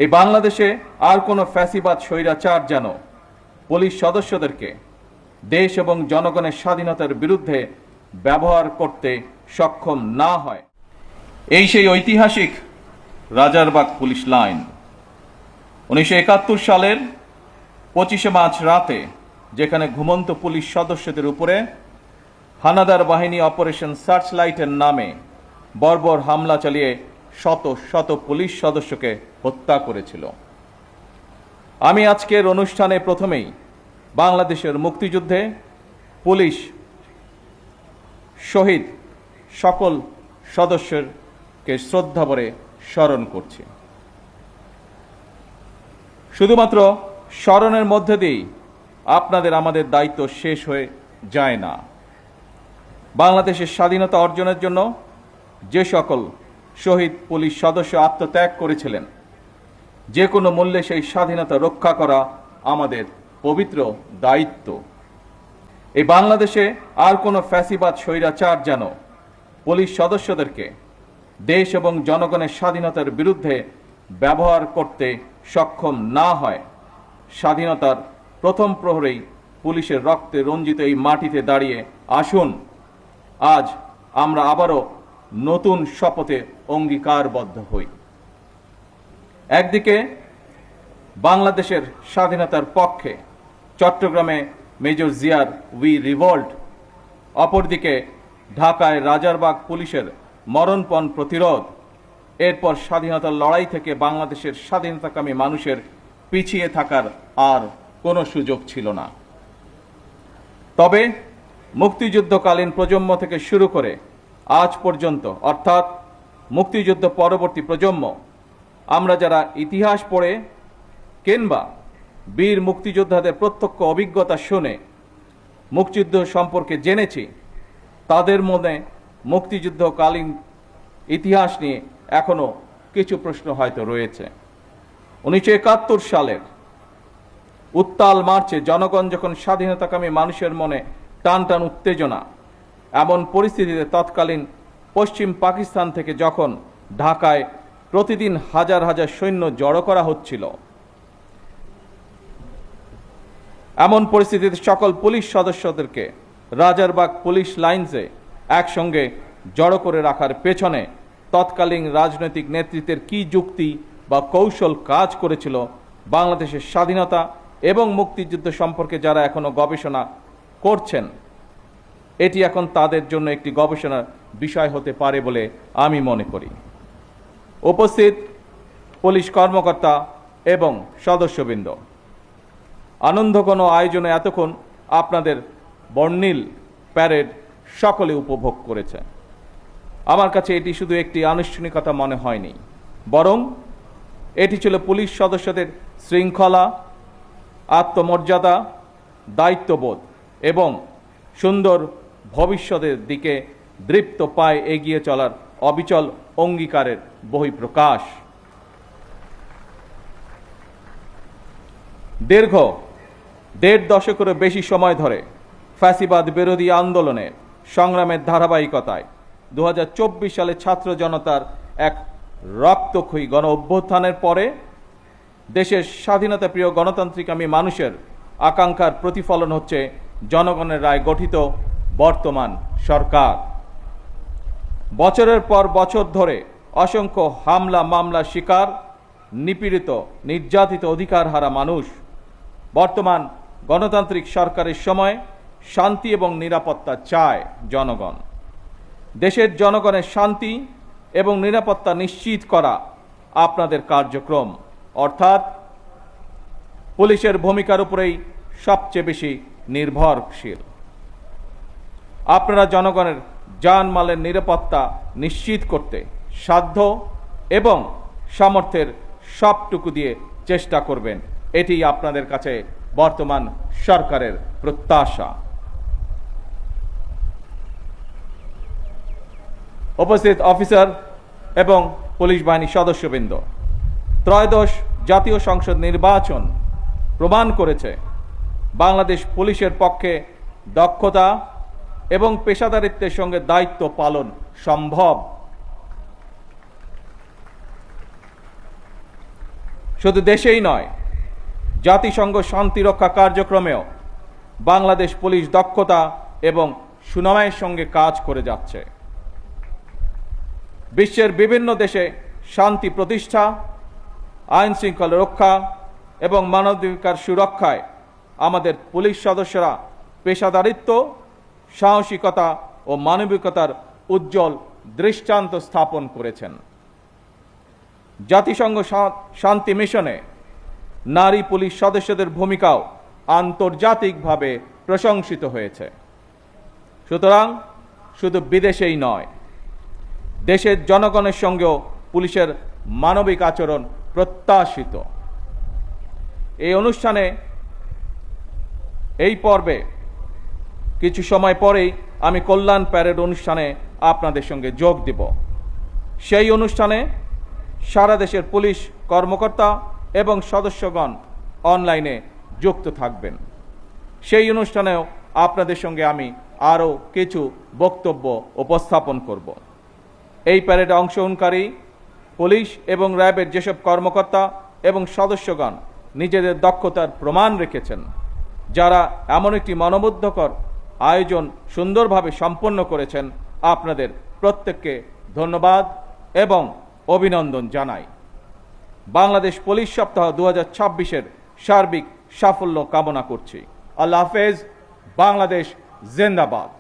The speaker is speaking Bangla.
এই বাংলাদেশে আর কোনো ফ্যাসিবাদ স্বৈরাচার যেন পুলিশ সদস্যদেরকে দেশ এবং জনগণের স্বাধীনতার বিরুদ্ধে ব্যবহার করতে সক্ষম না হয়। এই সেই ঐতিহাসিক রাজারবাগ পুলিশ লাইন। 1971 সালের 25শে মার্চ রাতে যেখানে ঘুমন্ত পুলিশ সদস্যদের উপরে হানাদার বাহিনী অপারেশন সার্চলাইটের নামে বর্বর হামলা চালিয়ে শত শত পুলিশ সদস্যকে হত্যা করেছিল। আমি আজকের অনুষ্ঠানে প্রথমেই বাংলাদেশের মুক্তিযুদ্ধে পুলিশ শহীদ সকল সদস্যকে শ্রদ্ধা ভরে স্মরণ করছি। শুধুমাত্র স্মরণের মধ্যে দিয়েই আপনাদের আমাদের দায়িত্ব শেষ হয়ে যায় না। বাংলাদেশের স্বাধীনতা অর্জনের জন্য যে সকল শহীদ পুলিশ সদস্য আত্মত্যাগ করেছিলেন, যে কোনো মূল্যে সেই স্বাধীনতা রক্ষা করা আমাদের পবিত্র দায়িত্ব। এই বাংলাদেশে আর কোনো ফ্যাসিবাদ স্বৈরাচার যেন পুলিশ সদস্যদেরকে দেশ এবং জনগণের স্বাধীনতার বিরুদ্ধে ব্যবহার করতে সক্ষম না হয়। স্বাধীনতার প্রথম প্রহরেই পুলিশের রক্তে রঞ্জিত এই মাটিতে দাঁড়িয়ে আসুন আজ আমরা আবারও নতুন শপথে অঙ্গীকারবদ্ধ হই। একদিকে বাংলাদেশের স্বাধীনতার পক্ষে চট্টগ্রামে মেজর জিয়ার উই রিভল্ট, অপরদিকে ঢাকায় রাজারবাগ পুলিশের মরণপণ প্রতিরোধ। এরপর স্বাধীনতার লড়াই থেকে বাংলাদেশের স্বাধীনতাকামী মানুষের পিছিয়ে থাকার আর কোনো সুযোগ ছিল না। তবে মুক্তিযুদ্ধকালীন প্রজন্ম থেকে শুরু করে আজ পর্যন্ত, অর্থাৎ মুক্তিযুদ্ধ পরবর্তী প্রজন্ম, আমরা যারা ইতিহাস পড়ে কিংবা বীর মুক্তিযোদ্ধাদের প্রত্যক্ষ অভিজ্ঞতা শুনে মুক্তিযুদ্ধ সম্পর্কে জেনেছি, তাদের মনে মুক্তিযুদ্ধকালীন ইতিহাস নিয়ে এখনো কিছু প্রশ্ন হয়তো রয়েছে। 1971 সালের উত্তাল মার্চে জনগণ যখন স্বাধীনতাকামী মানুষের মনে টান টান উত্তেজনা, এমন পরিস্থিতিতে তৎকালীন পশ্চিম পাকিস্তান থেকে যখন ঢাকায় প্রতিদিন হাজার হাজার সৈন্য জড়ো করা হচ্ছিল, এমন পরিস্থিতিতে সকল পুলিশ সদস্যদেরকে রাজারবাগ পুলিশ লাইন্সে একসঙ্গে জড়ো করে রাখার পেছনে তৎকালীন রাজনৈতিক নেতৃত্বের কি যুক্তি বা কৌশল কাজ করেছিল, বাংলাদেশের স্বাধীনতা এবং মুক্তিযুদ্ধ সম্পর্কে যারা এখনো গবেষণা করছেন, এটি এখন তাদের জন্য একটি গবেষণার বিষয় হতে পারে বলে আমি মনে করি। উপস্থিত পুলিশ কর্মকর্তা এবং সদস্যবৃন্দ, আনন্দঘন আয়োজনে এতক্ষণ আপনাদের বর্ণিল প্যারেড সকলে উপভোগ করেছে। আমার কাছে এটি শুধু একটি আনুষ্ঠানিকতা মনে হয়নি, বরং এটি ছিল পুলিশ সদস্যদের শৃঙ্খলা, আত্মমর্যাদা, দায়িত্ববোধ এবং সুন্দর ভবিষ্যতের দিকে দৃপ্ত পায়ে এগিয়ে চলার অবিচল অঙ্গীকারের বহিঃপ্রকাশ। দীর্ঘ 1.5 দশকেরও বেশি সময় ধরে ফ্যাসিবাদ বিরোধী আন্দোলনের সংগ্রামের ধারাবাহিকতায় 2024 সালে ছাত্র জনতার এক রক্তক্ষয়ী গণ অভ্যুত্থানের পরে দেশের স্বাধীনতাপ্রিয় গণতান্ত্রিকামী মানুষের আকাঙ্ক্ষার প্রতিফলন হচ্ছে জনগণের রায় গঠিত বর্তমান সরকার। বছরের পর বছর ধরে অসংখ্য হামলা মামলা শিকার, নিপীড়িত নির্যাতিত অধিকারহারা মানুষ, বর্তমান গণতান্ত্রিক সরকারের সময় শান্তি এবং নিরাপত্তা চায় জনগণ। দেশের জনগণের শান্তি এবং নিরাপত্তা নিশ্চিত করা আপনাদের কার্যক্রম, অর্থাৎ পুলিশের ভূমিকার উপরেই সবচেয়ে বেশি নির্ভরশীল। আপনারা জনগণের জানমালের নিরাপত্তা নিশ্চিত করতে সাধ্য এবং সামর্থ্যের সবটুকু দিয়ে চেষ্টা করবেন, এটি আপনাদের কাছে বর্তমান সরকারের প্রত্যাশা। উপস্থিত অফিসার এবং পুলিশ বাহিনীর সদস্যবৃন্দ, ত্রয়োদশ জাতীয় সংসদ নির্বাচন প্রমাণ করেছে বাংলাদেশ পুলিশের পক্ষে দক্ষতা এবং পেশাদারিত্বের সঙ্গে দায়িত্ব পালন সম্ভব। শুধু দেশেই নয়, জাতিসংঘ শান্তিরক্ষা কার্যক্রমেও বাংলাদেশ পুলিশ দক্ষতা এবং সুনামের সঙ্গে কাজ করে যাচ্ছে। বিশ্বের বিভিন্ন দেশে শান্তি প্রতিষ্ঠা, আইন শৃঙ্খলা রক্ষা এবং মানবাধিকার সুরক্ষায় আমাদের পুলিশ সদস্যরা পেশাদারিত্ব, সাহসিকতা ও মানবিকতার উজ্জ্বল দৃষ্টান্ত স্থাপন করেছেন। জাতিসংঘ শান্তি মিশনে নারী পুলিশ সদস্যদের ভূমিকাও আন্তর্জাতিকভাবে প্রশংসিত হয়েছে। সুতরাং শুধু বিদেশেই নয়, দেশের জনগণের সঙ্গেও পুলিশের মানবিক আচরণ প্রত্যাশিত। এই অনুষ্ঠানে, এই পর্বে কিছু সময় পরেই আমি কল্যাণ প্যারেড অনুষ্ঠানে আপনাদের সঙ্গে যোগ দেব। সেই অনুষ্ঠানে সারা দেশের পুলিশ কর্মকর্তা এবং সদস্যগণ অনলাইনে যুক্ত থাকবেন। সেই অনুষ্ঠানেও আপনাদের সঙ্গে আমি আরও কিছু বক্তব্য উপস্থাপন করব। এই প্যারেডে অংশগ্রহণকারী পুলিশ এবং র্যাবের যেসব কর্মকর্তা এবং সদস্যগণ নিজেদের দক্ষতার প্রমাণ রেখেছেন, যারা এমন একটি মনোমুগ্ধকর আয়োজন সুন্দরভাবে সম্পন্ন করেছেন, আপনাদের প্রত্যেককে ধন্যবাদ এবং অভিনন্দন জানাই। বাংলাদেশ পুলিশ সপ্তাহ 2026-এর সার্বিক সাফল্য কামনা করছি। আল্লাহ হাফেজ। বাংলাদেশ জিন্দাবাদ।